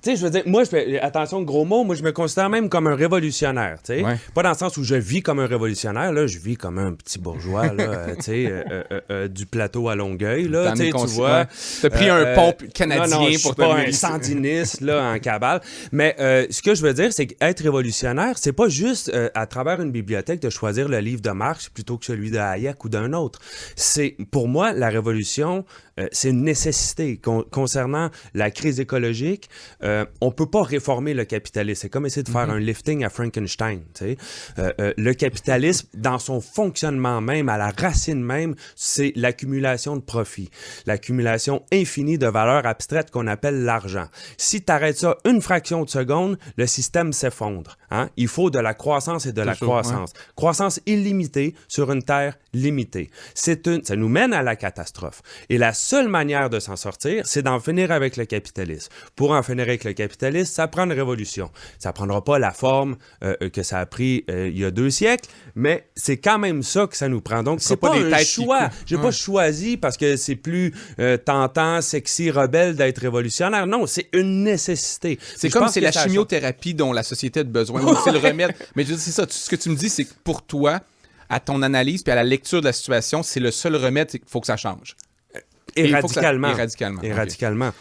tu sais, je veux dire, attention, gros mot, moi, je me considère même comme un révolutionnaire, tu sais. Ouais. Pas dans le sens où je vis comme un révolutionnaire, là, je vis comme un petit bourgeois, là, tu sais, du plateau à Longueuil, là, tu sais, tu vois. Ouais. T'as pris un pont canadien non, je pour suis pas te un sandiniste, là, en cabale. Mais ce que je veux dire, c'est qu'être révolutionnaire, c'est pas juste à travers une bibliothèque de choisir le livre de Marx plutôt que celui de Hayek ou d'un autre. C'est, pour moi, la révolution, c'est une nécessité. Concernant la crise écologique, on peut pas réformer le capitalisme. C'est comme essayer de faire un lifting à Frankenstein. Tu sais. Le capitalisme, dans son fonctionnement même, à la racine même, c'est l'accumulation de profits, l'accumulation infinie de valeurs abstraites qu'on appelle l'argent. Si tu arrêtes ça une fraction de seconde, le système s'effondre. Hein? Il faut de la croissance et de la croissance. Ouais. Croissance illimitée sur une terre limitée. Ça nous mène à la catastrophe. Et la seule manière de s'en sortir, c'est d'en finir avec le capitalisme. Pour en finir avec le capitalisme, ça prend une révolution. Ça ne prendra pas la forme que ça a pris il y a 2 siècles, mais c'est quand même ça que ça nous prend. Donc, c'est pas un choix. J'ai pas choisi parce que c'est plus tentant, sexy, rebelle d'être révolutionnaire. Non, c'est une nécessité. C'est comme c'est la chimiothérapie dont la société a besoin. C'est le remède. Mais je dis, c'est ça. Ce que tu me dis, c'est que pour toi, à ton analyse puis à la lecture de la situation, c'est le seul remède, c'est qu'il faut que ça change. Et radicalement. Et radicalement. Et radicalement.